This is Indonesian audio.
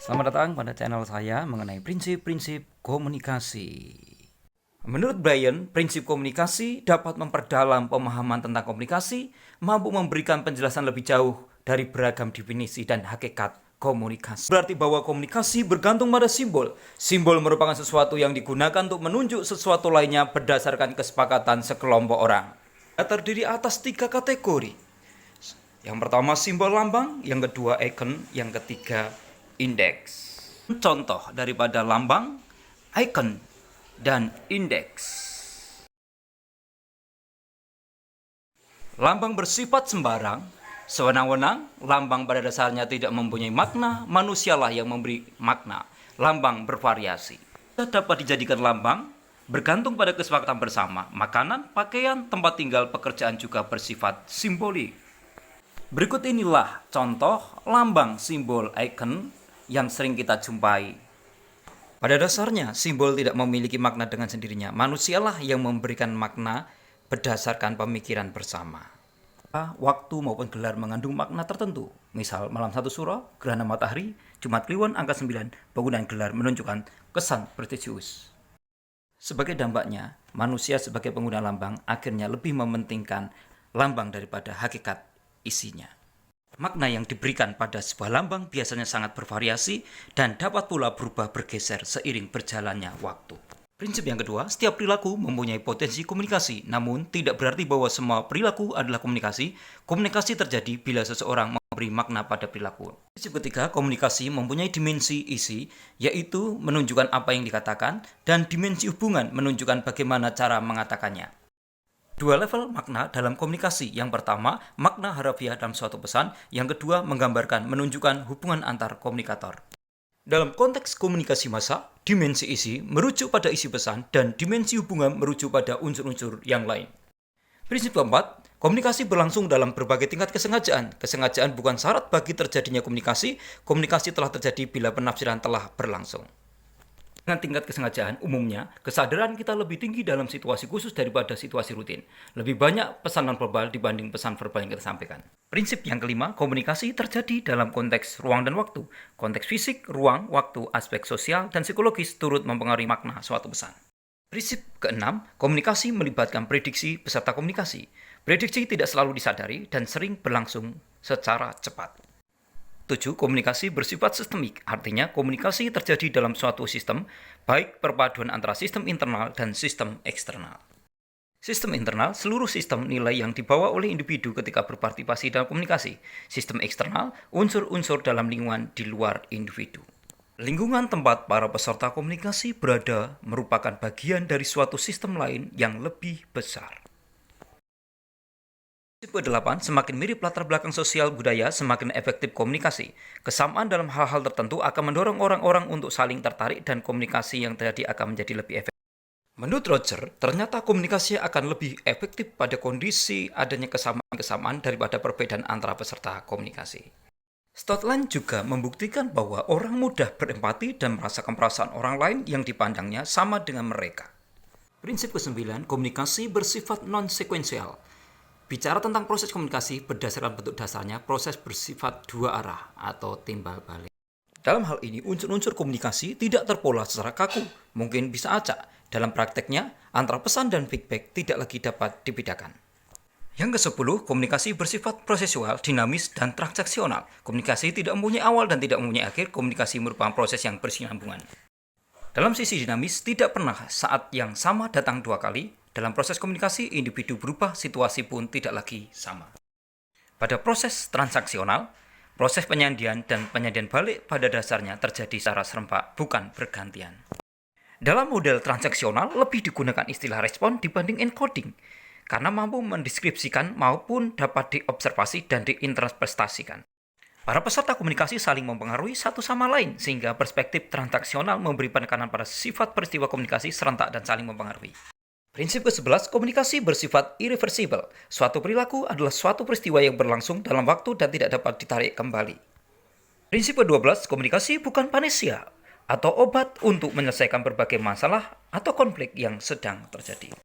Selamat datang pada channel saya mengenai prinsip-prinsip komunikasi. Menurut Brian, prinsip komunikasi dapat memperdalam pemahaman tentang komunikasi, mampu memberikan penjelasan lebih jauh dari beragam definisi dan hakikat komunikasi. Berarti bahwa komunikasi bergantung pada simbol. Simbol merupakan sesuatu yang digunakan untuk menunjuk sesuatu lainnya berdasarkan kesepakatan sekelompok orang. Terdiri atas 3 kategori. Yang pertama simbol lambang, yang kedua icon, yang ketiga indeks. Contoh daripada lambang, icon, dan indeks. Lambang bersifat sembarang, sewenang-wenang. Lambang pada dasarnya tidak mempunyai makna, manusialah yang memberi makna. Lambang bervariasi. Dapat dijadikan lambang bergantung pada kesepakatan bersama. Makanan, pakaian, tempat tinggal, pekerjaan juga bersifat simbolik. Berikut inilah contoh lambang simbol icon yang sering kita jumpai. Pada dasarnya, simbol tidak memiliki makna dengan sendirinya. Manusialah yang memberikan makna berdasarkan pemikiran bersama. Waktu maupun gelar mengandung makna tertentu. Misal malam 1 Suro, gerhana matahari, Jumat Kliwon angka 9, penggunaan gelar menunjukkan kesan prestisius. Sebagai dampaknya, manusia sebagai pengguna lambang akhirnya lebih mementingkan lambang daripada hakikat isinya. Makna yang diberikan pada sebuah lambang biasanya sangat bervariasi dan dapat pula berubah bergeser seiring berjalannya waktu. Prinsip yang kedua, setiap perilaku mempunyai potensi komunikasi, namun tidak berarti bahwa semua perilaku adalah komunikasi. Komunikasi terjadi bila seseorang memberi makna pada perilaku. Prinsip ketiga, komunikasi mempunyai dimensi isi, yaitu menunjukkan apa yang dikatakan, dan dimensi hubungan menunjukkan bagaimana cara mengatakannya. Dua level makna dalam komunikasi. Yang pertama, makna harafiah dalam suatu pesan. Yang kedua, menggambarkan, menunjukkan hubungan antar komunikator. Dalam konteks komunikasi massa, dimensi isi merujuk pada isi pesan dan dimensi hubungan merujuk pada unsur-unsur yang lain. Prinsip keempat, komunikasi berlangsung dalam berbagai tingkat kesengajaan. Kesengajaan bukan syarat bagi terjadinya komunikasi. Komunikasi telah terjadi bila penafsiran telah berlangsung. Dengan tingkat kesengajaan, umumnya, kesadaran kita lebih tinggi dalam situasi khusus daripada situasi rutin. Lebih banyak pesan non-verbal dibanding pesan verbal yang kita sampaikan. Prinsip yang kelima, komunikasi terjadi dalam konteks ruang dan waktu. Konteks fisik, ruang, waktu, aspek sosial, dan psikologis turut mempengaruhi makna suatu pesan. Prinsip keenam, komunikasi melibatkan prediksi peserta komunikasi. Prediksi tidak selalu disadari dan sering berlangsung secara cepat. 7. Komunikasi bersifat sistemik, artinya komunikasi terjadi dalam suatu sistem, baik perpaduan antara sistem internal dan sistem eksternal. Sistem internal, seluruh sistem nilai yang dibawa oleh individu ketika berpartisipasi dalam komunikasi. Sistem eksternal, unsur-unsur dalam lingkungan di luar individu. Lingkungan tempat para peserta komunikasi berada merupakan bagian dari suatu sistem lain yang lebih besar. Prinsip ke-8, semakin mirip latar belakang sosial budaya, semakin efektif komunikasi. Kesamaan dalam hal-hal tertentu akan mendorong orang-orang untuk saling tertarik dan komunikasi yang terjadi akan menjadi lebih efektif. Menurut Roger, ternyata komunikasi akan lebih efektif pada kondisi adanya kesamaan-kesamaan daripada perbedaan antara peserta komunikasi. Stotland juga membuktikan bahwa orang mudah berempati dan merasakan perasaan orang lain yang dipandangnya sama dengan mereka. Prinsip ke-9, komunikasi bersifat non-sekuensial. Bicara tentang proses komunikasi berdasarkan bentuk dasarnya, proses bersifat dua arah atau timbal balik. Dalam hal ini, unsur-unsur komunikasi tidak terpola secara kaku, mungkin bisa acak. Dalam prakteknya, antara pesan dan feedback tidak lagi dapat dibedakan. Yang ke-10, komunikasi bersifat prosesual, dinamis, dan transaksional. Komunikasi tidak mempunyai awal dan tidak mempunyai akhir, komunikasi merupakan proses yang bersinambungan. Dalam sisi dinamis, tidak pernah saat yang sama datang dua kali. Dalam proses komunikasi, individu berubah, situasi pun tidak lagi sama. Pada proses transaksional, proses penyandian dan penyandian balik pada dasarnya terjadi secara serempak, bukan bergantian. Dalam model transaksional, lebih digunakan istilah respon dibanding encoding, karena mampu mendeskripsikan maupun dapat diobservasi dan diinterpretasikan. Para peserta komunikasi saling mempengaruhi satu sama lain, sehingga perspektif transaksional memberi penekanan pada sifat peristiwa komunikasi serentak dan saling mempengaruhi. Prinsip ke-11, komunikasi bersifat irreversible. Suatu perilaku adalah suatu peristiwa yang berlangsung dalam waktu dan tidak dapat ditarik kembali. Prinsip ke-12, komunikasi bukan panesia atau obat untuk menyelesaikan berbagai masalah atau konflik yang sedang terjadi.